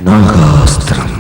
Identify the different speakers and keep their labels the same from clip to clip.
Speaker 1: నాగాస్త్రం.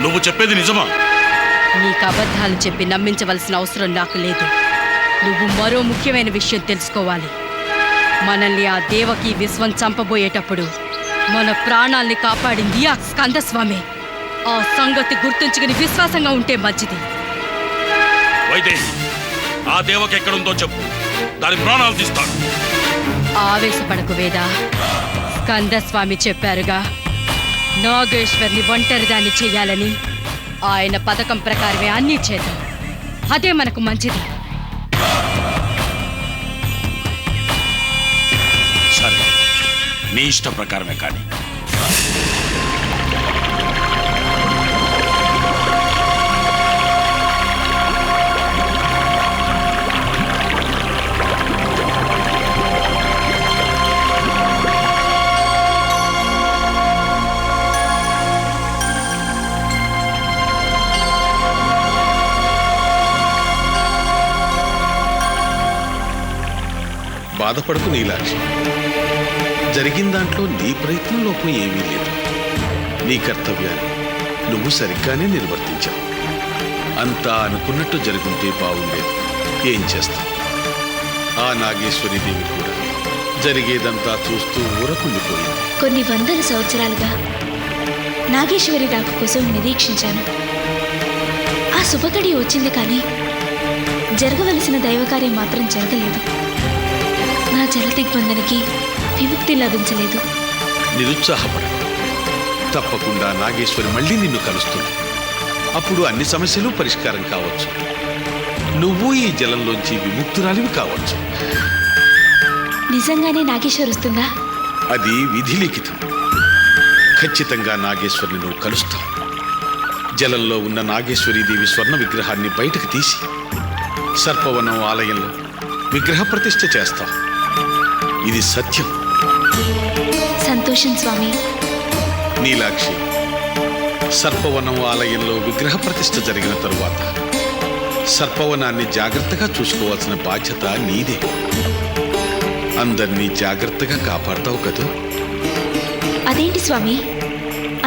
Speaker 2: నువ్వు చెప్పేది నిజమా?
Speaker 3: నీకు అబద్ధాలు చెప్పి నమ్మించవలసిన అవసరం నాకు లేదు. నువ్వు మరో ముఖ్యమైన విషయం తెలుసుకోవాలి. మనల్ని ఆ దేవకి విశ్వం చంపబోయేటప్పుడు మన ప్రాణాల్ని కాపాడింది ఆ స్కందస్వామి. ఆ సంగతి గుర్తుంచుకుని విశ్వాసంగా ఉంటే మంచిది.
Speaker 2: ఆ దేవకి ఎక్కడుందో చెప్పు, దాని ప్రాణాలు తీస్తాను.
Speaker 3: ఆవేశపడకు వేదా. స్కందస్వామి చెప్పారుగా, నాగేశ్వర్ని ఒంటరిదాన్ని చెయ్యాలని. ఆయన పథకం ప్రకారమే అన్నీ చేద్దాం. అదే మనకు మంచిది.
Speaker 2: సరే, నీ ఇష్ట ప్రకారమే. కానీ
Speaker 4: బాధపడకు నీలాక్షి. జరిగిన దాంట్లో నీ ప్రయత్నం లోపం ఏమీ లేదు. నీ కర్తవ్యాన్ని
Speaker 1: నువ్వు సరిగ్గానే నిర్వర్తించావు. అంతా అనుకున్నట్టు జరుగుంటే బాగుండేది. ఏం చేస్తాం? ఆ నాగేశ్వరీదేవి కూడా జరిగేదంతా చూస్తూ ఊరకుండిపోయింది.
Speaker 4: కొన్ని వందల సంవత్సరాలుగా నాగేశ్వరి రాక కోసం నిరీక్షించాను. ఆ శుభకడి వచ్చింది, కానీ జరగవలసిన దైవకార్యం మాత్రం జరగలేదు. నా జలదిగ్బంధనకి విముక్తి లభించలేదు.
Speaker 1: నిరుత్సాహపడ, తప్పకుండా నాగేశ్వరి మళ్ళీ నిన్ను కలుస్తుంది. అప్పుడు అన్ని సమస్యలు పరిష్కారం కావచ్చు. నువ్వు ఈ జలంలోంచి విముక్తురాలివి కావచ్చు.
Speaker 4: నిజంగానే నాగేశ్వరి వస్తుందా?
Speaker 1: అది విధి లిఖితం. ఖచ్చితంగా నాగేశ్వరిని నువ్వు కలుస్తావు. జలంలో ఉన్న నాగేశ్వరీదేవి స్వర్ణ విగ్రహాన్ని బయటకు తీసి సర్పవనం ఆలయంలో విగ్రహ ప్రతిష్ఠ చేస్తావు. ఇది సత్యం.
Speaker 4: సంతోషం స్వామి.
Speaker 1: నీలాక్షి, సర్పవనం ఆలయంలో విగ్రహ ప్రతిష్ఠ జరిగిన తరువాత సర్పవనాన్ని జాగ్రత్తగా చూసుకోవాల్సిన బాధ్యత నీదే. అందరినీ జాగ్రత్తగా కాపాడతావు కదూ?
Speaker 4: అదేంటి స్వామి,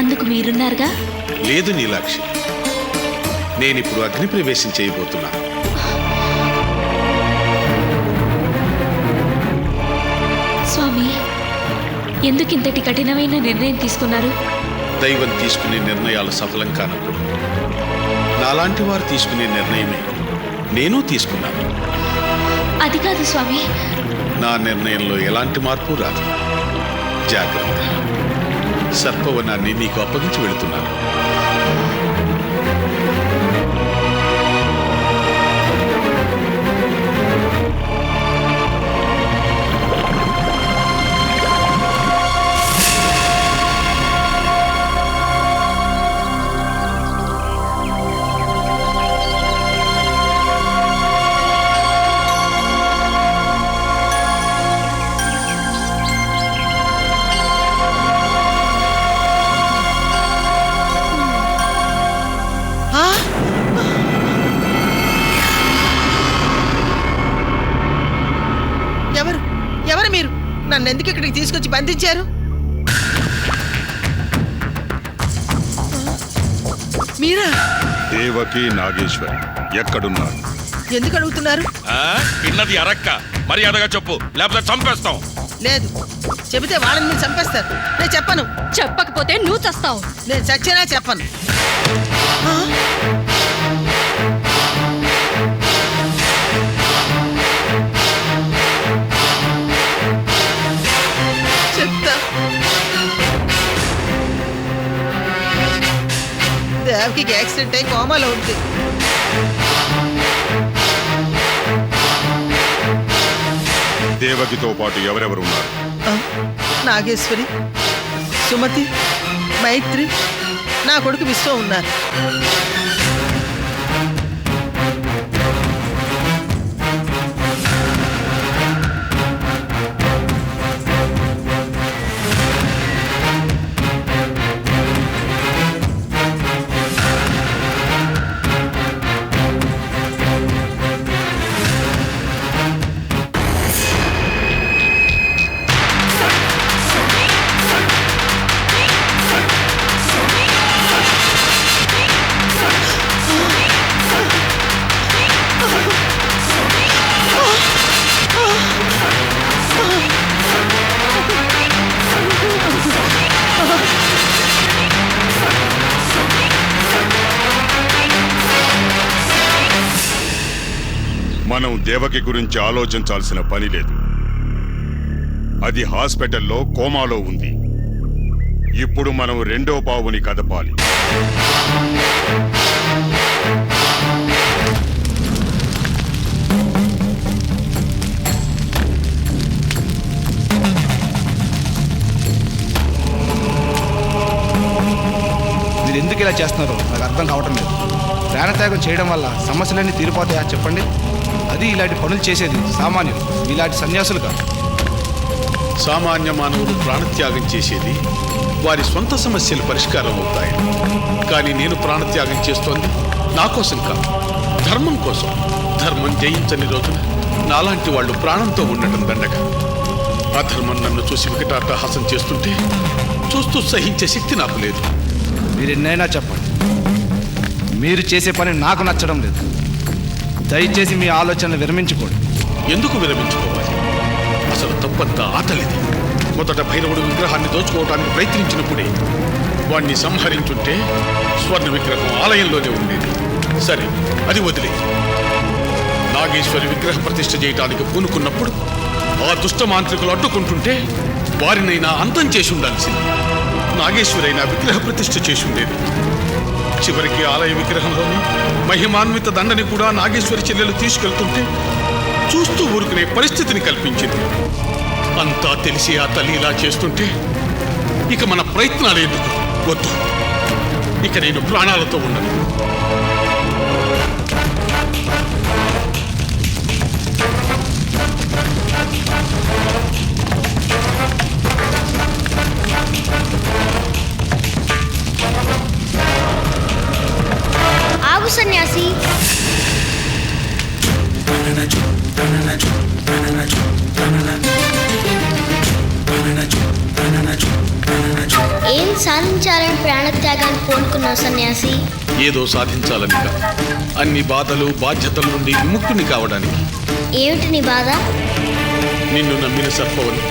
Speaker 4: అందుకు మీరున్నారుగా?
Speaker 1: లేదు నీలాక్షి, నేనిప్పుడు అగ్ని ప్రవేశం చేయబోతున్నా.
Speaker 4: స్వామి, ఎందుకింతటి కఠినమైన నిర్ణయం తీసుకున్నారు?
Speaker 1: దైవం తీసుకునే నిర్ణయాలు సఫలం కానప్పుడు నాలాంటి వారు తీసుకునే నిర్ణయమే నేను తీసుకున్నాను.
Speaker 4: అది కాదు స్వామి.
Speaker 1: నా నిర్ణయంలో ఎలాంటి మార్పు రాదు. జాగ్రత్త. సర్పవనాన్ని నీకు అప్పగించి వెళుతున్నాను.
Speaker 5: ఎవరు మీరు? నన్ను ఎందుకు ఇక్కడికి తీసుకొచ్చి బంధించారు? మీరా?
Speaker 6: దేవకి నాగేశ్వరి ఎక్కడున్నారు?
Speaker 5: ఎందుకు అడుగుతున్నారు?
Speaker 2: విన్నది అరక్క, మర్యాదగా చెప్పు, లేకపోతే చంపేస్తాం.
Speaker 5: లేదు, చెబితే వాళ్ళని మీరు చంపేస్తారు. నేను చెప్పను.
Speaker 3: చెప్పకపోతే నువ్వు చస్తావు.
Speaker 5: నేను చచ్చినా చెప్పను. చెప్తా. దేవకి యాక్సిడెంట్ అయి కోమాలో ఉంది.
Speaker 6: దేవకితో పాటు ఎవరెవరు ఉన్నారు?
Speaker 5: నాగేశ్వరి, సుమతి, మైత్రి, నా కొడుకు విశ్వం ఉన్నారు.
Speaker 6: మనం దేవకి గురించి ఆలోచించాల్సిన పని లేదు. అది హాస్పిటల్లో కోమాలో ఉంది. ఇప్పుడు మనం రెండో బావుని కదపాలి.
Speaker 7: మీరు ఎందుకు ఇలా చేస్తున్నారో నాకు అర్థం కావటం లేదు. ప్రాణత్యాగం చేయడం వల్ల సమస్యలన్నీ తీరిపోతాయా చెప్పండి? అది ఇలాంటి పనులు చేసేది సామాన్యులు, ఇలాంటి సన్యాసులు కాదు.
Speaker 1: సామాన్య మానవులు ప్రాణత్యాగం చేసేది వారి సొంత సమస్యలు పరిష్కారం అవుతాయి. కానీ నేను ప్రాణత్యాగం చేస్తోంది నా కోసం కాదు, ధర్మం కోసం. ధర్మం జయించని రోజున నాలాంటి వాళ్ళు ప్రాణంతో ఉండటం దండగ. అధర్మం నన్ను చూసి వికటాటహాసం చేస్తుంటే చూస్తూ సహించే శక్తి నాకు లేదు.
Speaker 7: మీరు ఎన్నైనా చెప్పండి, మీరు చేసే పని నాకు నచ్చడం లేదు. దయచేసి మీ ఆలోచనలు విరమించుకోండి.
Speaker 1: ఎందుకు విరమించుకోవాలి? అసలు తప్పంతా ఆతలిది. మొదట భైరవుడు విగ్రహాన్ని దోచుకోవడానికి ప్రయత్నించినప్పుడే వాణ్ణి సంహరించుంటే స్వర్ణ విగ్రహం ఆలయంలోనే ఉండేది. సరే, అది వదిలే. నాగేశ్వరి విగ్రహ ప్రతిష్ఠ చేయడానికి పూనుకున్నప్పుడు ఆ దుష్ట మాంత్రికులు అడ్డుకుంటుంటే వారినైనా అంతం చేసి ఉండాల్సింది. నాగేశ్వరైనా విగ్రహ ప్రతిష్ఠ చేసి ఉండేది. చివరికి ఆలయ విగ్రహంలోని మహిమాన్విత దండని కూడా నాగేశ్వరి చెల్లెలు తీసుకెళ్తుంటే చూస్తూ ఊరుకునే పరిస్థితిని కల్పించింది. అంతా తెలిసి ఆ తల్లి ఇలా చేస్తుంటే ఇక మన ప్రయత్నాలు ఎందుకు? వద్దు, ఇక నేను ప్రాణాలతో ఉండను.
Speaker 8: ఆగు సన్యాసి. ఏం సాధించాలని ప్రాణత్యాగాన్ని పూనుకున్నావు సన్యాసి?
Speaker 1: ఏదో సాధించాలని కాదు, అన్ని బాధలు బాధ్యతల నుండి విముక్తుని కావడానికి.
Speaker 8: ఏమిటి నీ బాధ?
Speaker 1: నిన్ను నమ్మిన సర్పవని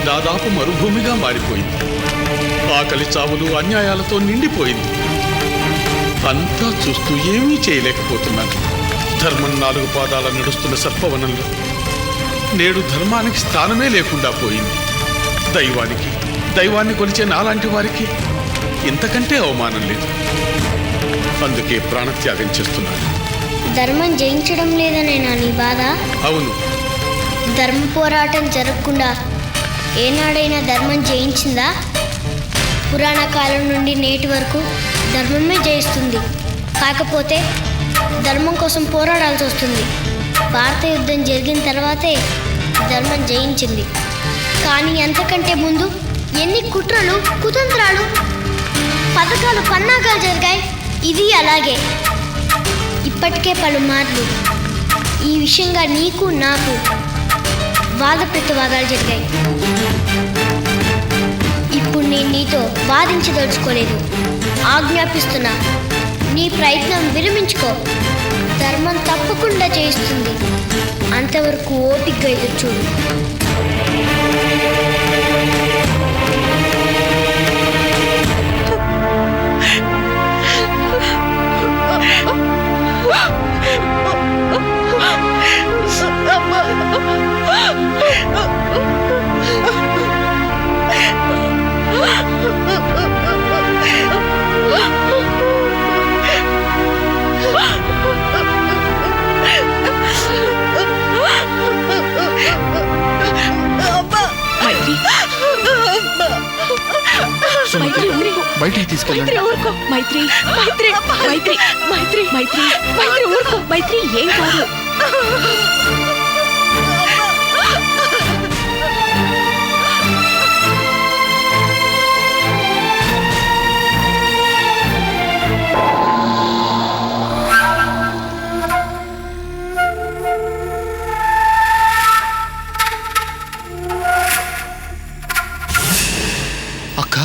Speaker 1: దాదాపు మరుభూమిగా మారిపోయింది. ఆకలి చావులు అన్యాయాలతో నిండిపోయింది. అంతా చూస్తూ ఏమీ చేయలేకపోతున్నాను. ధర్మం 4 పాదాల నడుస్తున్న సర్పవనంలో నేడు ధర్మానికి స్థానమే లేకుండా పోయింది. దైవాన్ని కొలిచే నాలాంటి వారికి ఇంతకంటే అవమానం లేదు. అందుకే ప్రాణత్యాగం చేస్తున్నాను.
Speaker 8: ధర్మం జయించడం లేదనేనా నీ బాధ?
Speaker 1: అవును.
Speaker 8: ధర్మ పోరాటం జరగకుండా ఏనాడైనా ధర్మం జయించిందా? పురాణ కాలం నుండి నేటి వరకు ధర్మమే జయిస్తుంది. కాకపోతే ధర్మం కోసం పోరాడాల్సి వస్తుంది. భారత యుద్ధం జరిగిన తర్వాతే ధర్మం జయించింది. కానీ అంతకంటే ముందు ఎన్ని కుట్రలు, కుతంత్రాలు, పథకాలు, పన్నాగాలు జరిగాయి. ఇది అలాగే. ఇప్పటికే పలుమార్లు ఈ విషయంగా నీకు నాకు వాద ప్రతివాదాలు జరిగాయి. ఇప్పుడు నేను నీతో వాదించదలుచుకోలేదు. ఆజ్ఞాపిస్తున్నా, నీ ప్రయత్నం విరమించుకో. ధర్మం తప్పకుండా చేయిస్తుంది. అంతవరకు ఓపికగా ఎదురు చూడు.
Speaker 7: బయటికి తీసుకెళ్ళండి.
Speaker 3: మైత్రి, మైత్రి, మైత్రి, మైత్రి, మైత్రి, మైత్రి, ఊరుకో. మైత్రి, ఏం కాదు.
Speaker 9: అక్క,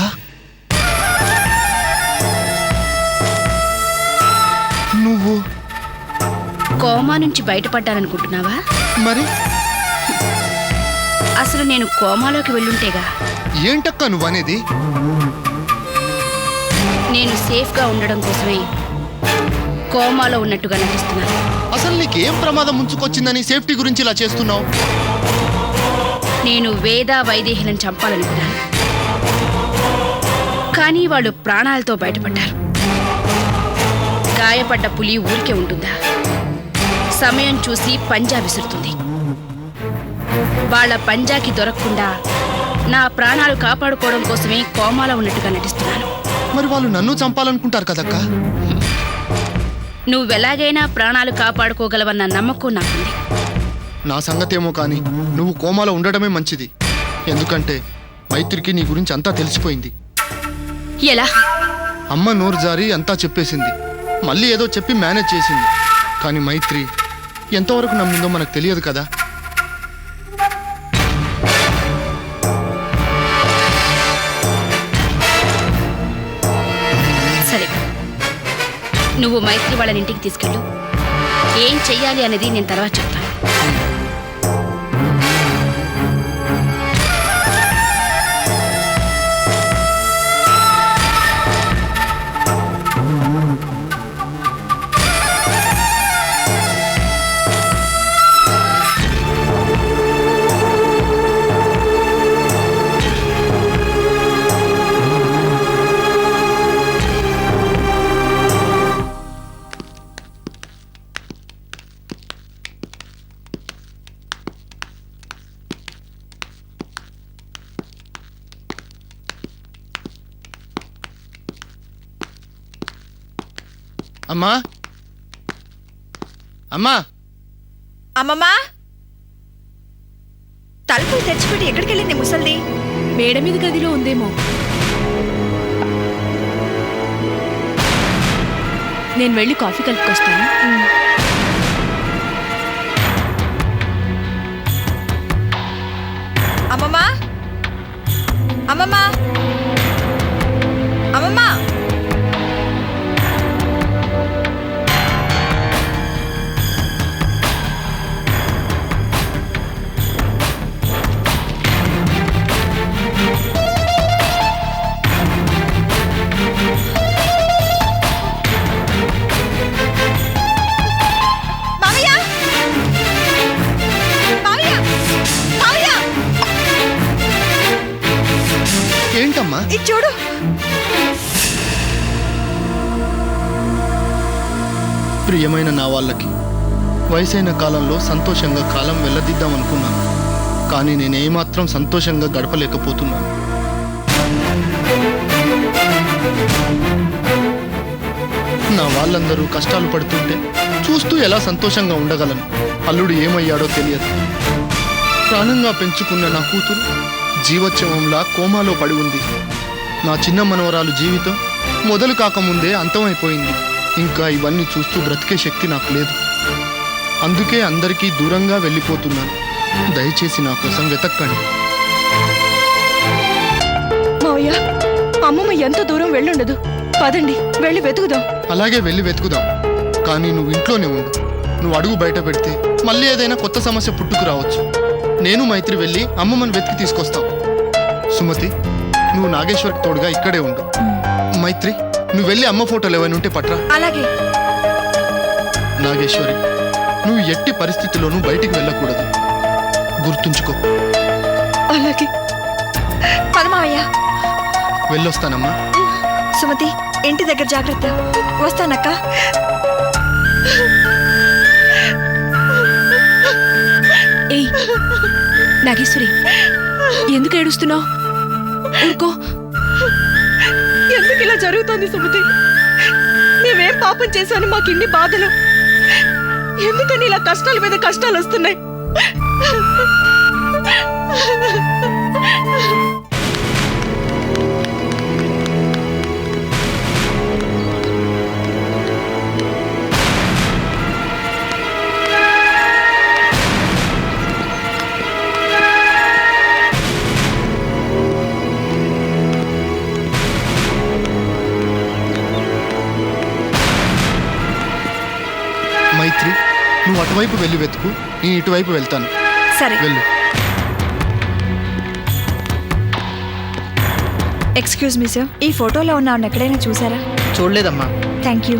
Speaker 9: నువ్వు
Speaker 3: కోమా నుంచి బయటపడ్డాననుకుంటున్నావా?
Speaker 9: మరి
Speaker 3: అసలు నేను కోమాలోకి వెళ్ళుంటేగా.
Speaker 9: ఏంటక్క నువ్వనేది?
Speaker 3: నేను సేఫ్గా ఉండడం కోసమే కోమాలో ఉన్నట్టుగా నటిస్తున్నాను.
Speaker 9: అసలు నీకేం ప్రమాదం ముంచుకొచ్చిందని సేఫ్టీ గురించి ఇలా చేస్తున్నావు?
Speaker 3: నేను వేద వైదేహిలను చంపాలనుకున్నాను, కానీ వాళ్ళు ప్రాణాలతో బయటపడ్డారు. గాయపడ్డ పులి ఊరికే ఉంటుందా? సమయం చూసి పంజా విసురుతుంది. వాళ్ళ పంజాకి దొరకకుండా నా ప్రాణాలు కాపాడుకోవడం కోసమే కోమాలో ఉన్నట్టుగా నటిస్తున్నాను.
Speaker 9: మరి వాళ్ళు నన్ను చంపాలనుకుంటారు కదక్క.
Speaker 3: నువ్వెలాగైనా ప్రాణాలు కాపాడుకోగలవన్న నమ్మకం నాకుంది.
Speaker 9: నా సంగతేమో కానీ నువ్వు కోమాలో ఉండడమే మంచిది. ఎందుకంటే మైత్రికి నీ గురించి అంతా తెలిసిపోయింది.
Speaker 3: ఎలా?
Speaker 9: అమ్మ నోరు జారి అంతా చెప్పేసింది. మళ్ళీ ఏదో చెప్పి మేనేజ్ చేసింది. కానీ మైత్రి ఎంతవరకు నమ్మిందో మనకు తెలియదు కదా.
Speaker 3: సరే, నువ్వు మైత్రి వాళ్ళని ఇంటికి తీసుకెళ్ళు. ఏం చెయ్యాలి అనేది నేను తర్వాత చెప్తాను.
Speaker 9: అమ్మా అమ్మా
Speaker 10: అమ్మమ్మా, తలుపులు తెచ్చిపెట్టి ఎక్కడికి వెళ్ళింది ముసల్ది?
Speaker 3: మేడ మీద గదిలో ఉందేమో. నేను వెళ్ళి కాఫీ కలుపుకొస్తాను.
Speaker 10: అమ్మమ్మా, అమ్మమ్మా, అమ్మమ్మా.
Speaker 9: ఏంటమ్మా?
Speaker 10: ఇది చూడు.
Speaker 9: ప్రియమైన నా వాళ్ళకి వయసైన కాలంలో సంతోషంగా కాలం వెళ్ళదిద్దామనుకున్నాను. కానీ నేనేమాత్రం సంతోషంగా గడపలేకపోతున్నాను. నా వాళ్ళందరూ కష్టాలు పడుతుంటే చూస్తూ ఎలా సంతోషంగా ఉండగలను? అల్లుడు ఏమయ్యాడో తెలియదు. ప్రాణంగా పెంచుకున్న నా కూతురు జీవోత్సవంలా కోమాలో పడి ఉంది. నా చిన్న మనవరాలు జీవితం మొదలు కాకముందే అంతమైపోయింది. ఇంకా ఇవన్నీ చూస్తూ బ్రతికే శక్తి నాకు లేదు. అందుకే అందరికీ దూరంగా వెళ్ళిపోతున్నాను. దయచేసి నా కోసం వెతక్కండి.
Speaker 10: మావయ్య, అమ్మమ్మ ఎంత దూరం వెళ్ళుండదు. పదండి, వెళ్ళి వెతుకుదాం.
Speaker 9: అలాగే వెళ్ళి వెతుకుదాం. కానీ నువ్వు ఇంట్లోనే ఉండు. నువ్వు అడుగు బయట పెడితే మళ్ళీ ఏదైనా కొత్త సమస్య పుట్టుకు రావచ్చు. నేను మైత్రి వెళ్ళి అమ్మమ్మని వెతికి తీసుకొస్తాం. సుమతి, నువ్వు నాగేశ్వర్కి తోడుగా ఇక్కడే ఉండు. మైత్రి, నువ్వు వెళ్ళి అమ్మ ఫోటోలు ఏమైనా ఉంటే పట్రా.
Speaker 10: అలాగే.
Speaker 9: నాగేశ్వరి, నువ్వు ఎట్టి పరిస్థితుల్లోనూ బయటికి వెళ్ళకూడదు. గుర్తుంచుకో.
Speaker 10: అలాగే. పదమావయ్య.
Speaker 9: వెళ్ళొస్తానమ్మా.
Speaker 10: సుమతి, ఇంటి దగ్గర జాగ్రత్త. వస్తానక్క.
Speaker 3: ఏయ్ నాగేశ్వరి, ఎందుకు ఏడుస్తున్నావు? ఊరుకో.
Speaker 10: ఎందుకు ఇలా జరుగుతోంది సుమతి? మేమేం పాపం చేశాను మాకు ఇన్ని బాధలు? ఎందుకని ఇలా కష్టాల మీద కష్టాలు వస్తున్నాయి?
Speaker 9: మైత్రి, నువ్వు అటువైపు వెళ్ళి వెతుకు, నేను ఇటువైపు వెళ్తాను.
Speaker 10: సరే.
Speaker 9: వెళ్ళు.
Speaker 10: ఎక్స్క్యూజ్ మీ సార్, ఈ ఫోటోలో ఉన్న ఆవిడ ఎక్కడైనా చూసారా?
Speaker 5: చూడలేదమ్మా.
Speaker 10: Thank you.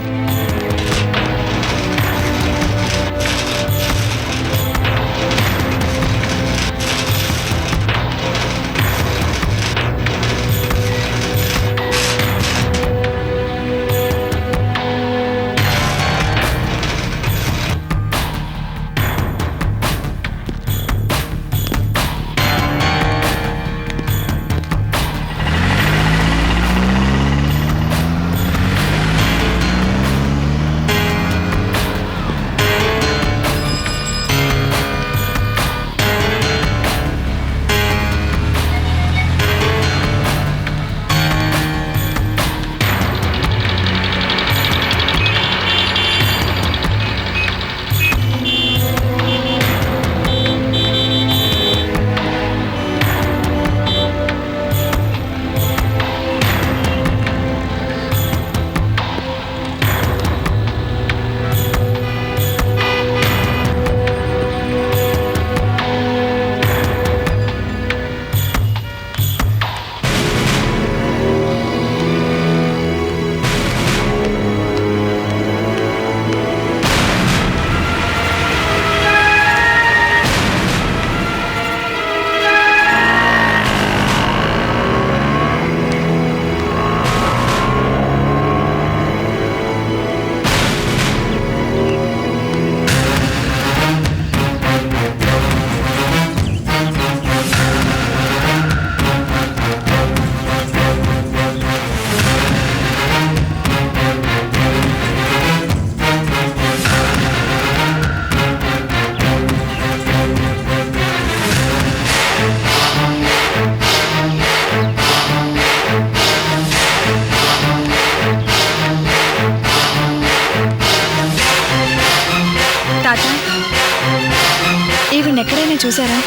Speaker 10: చూసారా?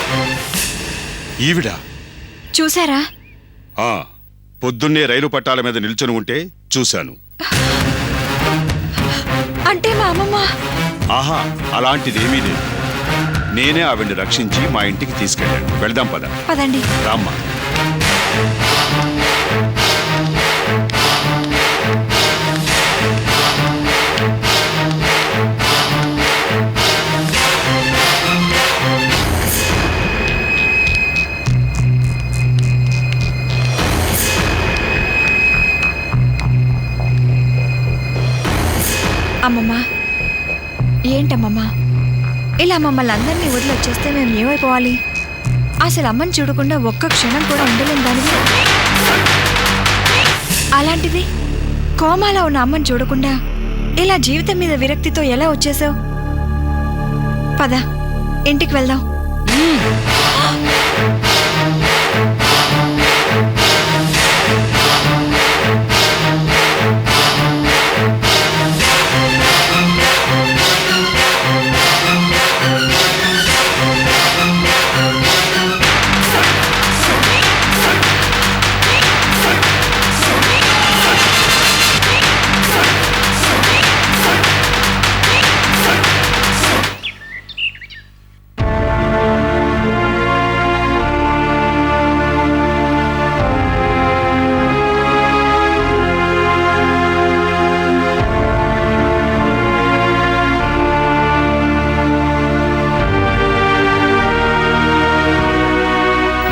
Speaker 6: ఈవిడ
Speaker 10: చూసారా?
Speaker 6: ఆ పొద్దున్నే రైలు పట్టాల మీద నిల్చొని ఉంటే చూశాను.
Speaker 10: అంటే మా అమ్మమ్మ.
Speaker 6: ఆహా, అలాంటిదేమీ లేదు. నేనే ఆవిడ్ని రక్షించి మా ఇంటికి తీసుకెళ్ళాను. వెళ్దాం పద.
Speaker 10: పదండి.
Speaker 6: రామ్మా.
Speaker 10: అమ్మమ్మ, ఏంటమ్మమ్మ ఇలా మమ్మల్ని అందరినీ వదిలొచ్చేస్తే మేము ఏమైపోవాలి? అసలు అమ్మని చూడకుండా ఒక్క క్షణం కూడా ఉండలేం దానివి. అలాంటిది కోమాలో ఉన్న అమ్మని చూడకుండా ఇలా జీవితం మీద విరక్తితో ఎలా వచ్చేసావు? పద, ఇంటికి వెళ్దాం.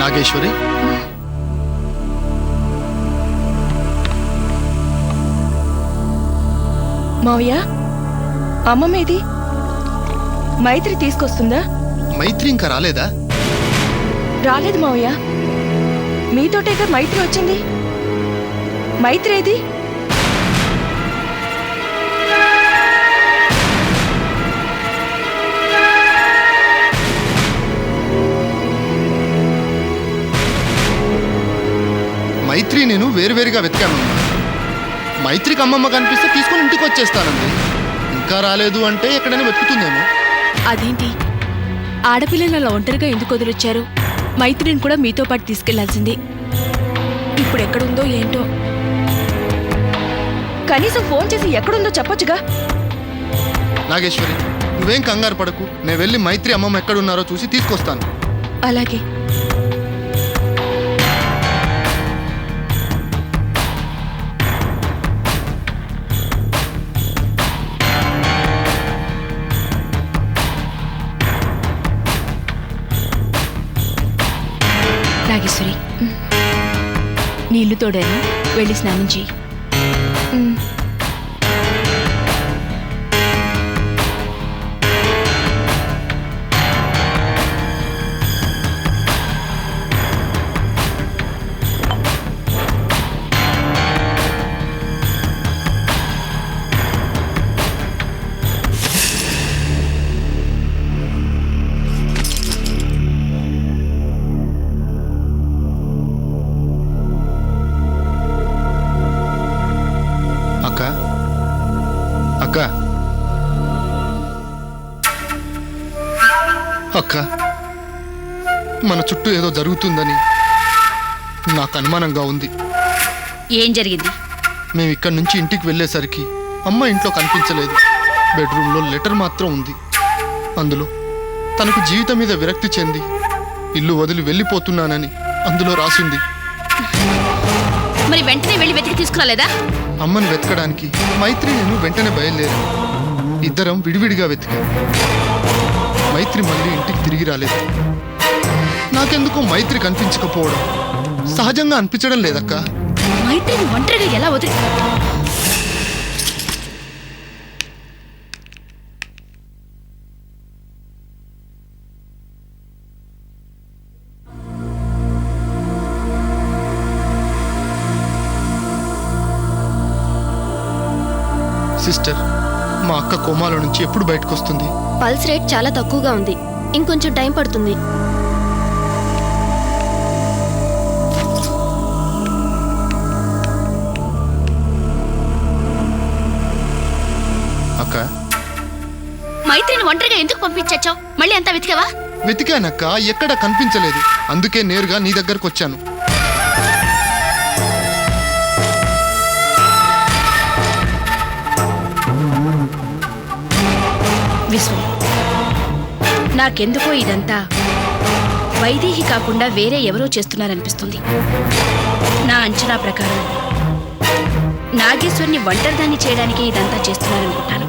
Speaker 9: నాగేశ్వరి,
Speaker 10: మావయ్య, అమ్మమ్మేది? మైత్రి తీసుకొస్తుందా?
Speaker 9: మైత్రి ఇంకా రాలేదా?
Speaker 10: రాలేదు మావయ్య. మీతోటేగా మైత్రి వచ్చింది. మైత్రి ఏది?
Speaker 9: మైత్రి నేను వేరువేరుగా వెతికాను. మైత్రికి అమ్మమ్మ కనిపిస్తే తీసుకుని ఇంటికి వచ్చేస్తానండి. ఇంకా రాలేదు అంటే ఎక్కడైనా వెతుకుతుందేమో.
Speaker 4: అదేంటి, ఆడపిల్లలు అలా ఒంటరిగా ఎందుకు వదిలొచ్చారు? మైత్రిని కూడా మీతో పాటు తీసుకెళ్లాల్సింది. ఇప్పుడు ఎక్కడుందో ఏంటో.
Speaker 10: కనీసం ఫోన్ చేసి ఎక్కడుందో చెప్పొచ్చుగా.
Speaker 9: నాగేశ్వరి, నువ్వేం కంగారు పడకు. నేను వెళ్ళి మైత్రి అమ్మమ్మ ఎక్కడున్నారో చూసి తీసుకొస్తాను.
Speaker 10: అలాగే.
Speaker 4: నాగేశ్వరి, నీళ్లు తోడాను, వెళ్ళి స్నానం చేయి.
Speaker 9: అక్క, అక్క, మన చుట్టూ ఏదో జరుగుతుందని నాకు అనుమానంగా ఉంది.
Speaker 3: ఏం జరిగింది?
Speaker 9: మేము ఇక్కడి నుంచి ఇంటికి వెళ్ళేసరికి అమ్మ ఇంట్లో కనిపించలేదు. బెడ్రూమ్లో లెటర్ మాత్రం ఉంది. అందులో తనకు జీవితం మీద విరక్తి చెంది ఇల్లు వదిలి వెళ్ళిపోతున్నానని అందులో రాసింది.
Speaker 3: మరి వెంటనే వెళ్ళి వెతికి తీసుకురాలేదా?
Speaker 9: అమ్మను వెతకడానికి మైత్రి నేను వెంటనే బయలుదేరాను. ఇద్దరం విడివిడిగా వెతికాం. మైత్రి మళ్ళీ ఇంటికి తిరిగి రాలేదు. నాకెందుకో మైత్రి కనిపించకపోవడం సహజంగా అనిపించడం లేదక్క.
Speaker 3: మైత్రిని ఒంటరిగా ఎలా వదిలి?
Speaker 9: సిస్టర్, మా అక్క కోమాలో నుంచి ఎప్పుడు బయటకు వస్తుంది?
Speaker 4: పల్స్ రేట్ చాలా తక్కువగా ఉంది, ఇంకొంచెం టైం పడుతుంది.
Speaker 9: అక్క,
Speaker 3: మైత్రిని ఒంటరిగా ఎందుకు పంపించావు? మళ్ళీ అంతా వెతికావా?
Speaker 9: వెతికానక్క, ఎక్కడ కనిపించలేదు. అందుకే నేరుగా నీ దగ్గరకు వచ్చాను.
Speaker 4: విశ్వం, నాకెందుకో ఇదంతా వైదేహి కాకుండా వేరే ఎవరో చేస్తున్నారనిపిస్తుంది. నా అంచనా ప్రకారం నాగేశ్వర్ని ఒంటరిదాన్ని చేయడానికే ఇదంతా చేస్తున్నారనుకుంటాను.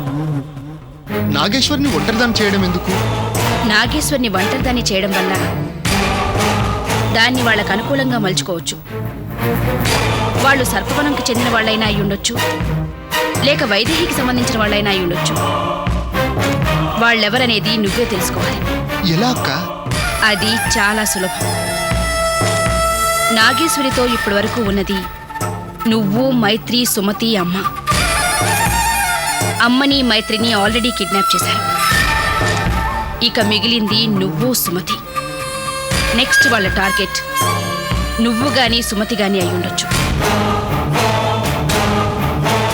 Speaker 9: నాగేశ్వర్ని ఒంటరిదాన్ని చేయడం ఎందుకు?
Speaker 4: నాగేశ్వర్ని ఒంటరిదాన్ని చేయడం వల్ల దాన్ని వాళ్ళకు అనుకూలంగా మలుచుకోవచ్చు. వాళ్ళు సర్పవనంకి చెందిన వాళ్ళైనా అయి ఉండొచ్చు, లేక వైదేహికి సంబంధించిన వాళ్ళైనా అయి ఉండొచ్చు. వాళ్ళెవరనేది నువ్వే తెలుసుకోవాలి.
Speaker 9: ఎలా అక్క?
Speaker 4: అది చాలా సులభం. నాగేశ్వరితో ఇప్పటి వరకు ఉన్నది నువ్వు, మైత్రి, సుమతి, అమ్మ. అమ్మని, మైత్రిని ఆల్రెడీ కిడ్నాప్ చేశారు. ఇక మిగిలింది నువ్వు, సుమతి. నెక్స్ట్ వాళ్ళ టార్గెట్ నువ్వు గాని సుమతి గాని అయి ఉండొచ్చు.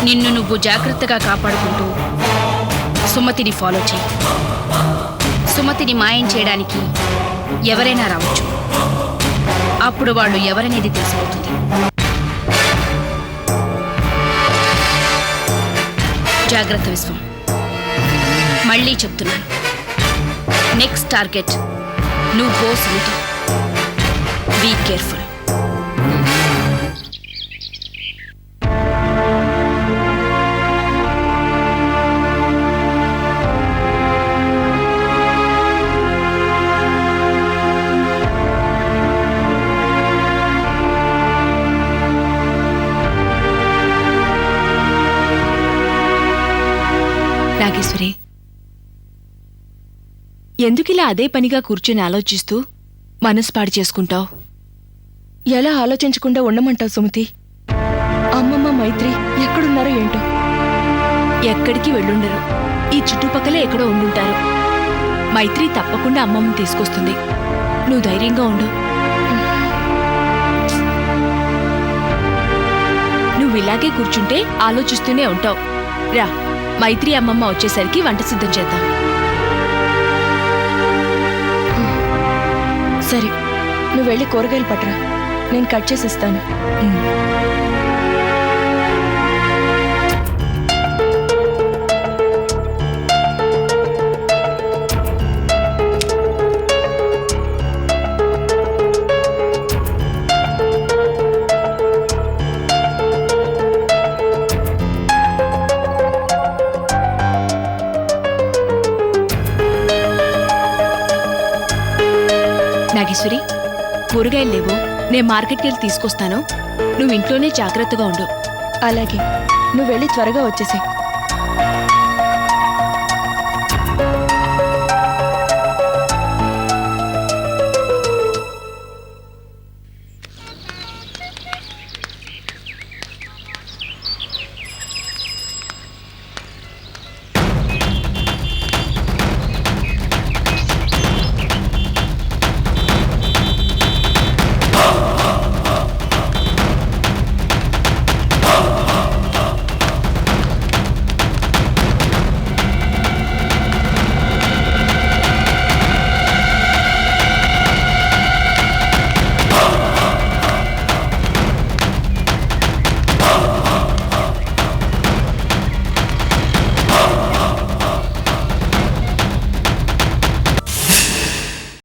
Speaker 4: నిన్ను నువ్వు జాగ్రత్తగా కాపాడుకుంటూ సుమతిని ఫాలో చేయి. సుమతిని మాయం చేయడానికి ఎవరైనా రావచ్చు. అప్పుడు వాళ్ళు ఎవరనేది తెలిసిపోతుంది. జాగ్రత్త విశ్వం, మళ్ళీ చెప్తున్నాను. నెక్స్ట్ టార్గెట్ నువ్వు, సుమతి. Be careful.
Speaker 10: నాగేశ్వరి, ఎందుకిలా అదే పనిగా కూర్చొని ఆలోచిస్తూ మనసు పాడు చేసుకుంటావు?
Speaker 4: ఎలా ఆలోచించకుండా ఉండమంటావు సుమతి? అమ్మమ్మ, మైత్రి ఎక్కడున్నారో ఏంటో.
Speaker 10: ఎక్కడికి వెళ్ళుండరు. ఈ చుట్టుపక్కలే ఎక్కడో ఉండుంటారు. మైత్రి తప్పకుండా అమ్మమ్మని తీసుకొస్తుంది. నువ్వు ధైర్యంగా ఉండు. నువ్వు ఇలాగే కూర్చుంటే ఆలోచిస్తూనే ఉంటావు. రా, మైత్రి అమ్మమ్మ వచ్చేసరికి వంట సిద్ధం చేద్దాం.
Speaker 4: సరే, నువ్వు వెళ్ళి కూరగాయలు పట్టరా, నేను కట్ చేసి ఇస్తాను.
Speaker 10: నాగేశ్వరి, కూరగాయలు లేవు, నేను మార్కెట్కి వెళ్ళి తీసుకొస్తాను. నువ్వు ఇంట్లోనే జాగ్రత్తగా ఉండు.
Speaker 4: అలాగే, నువ్వు వెళ్ళి త్వరగా వచ్చేసేయ్.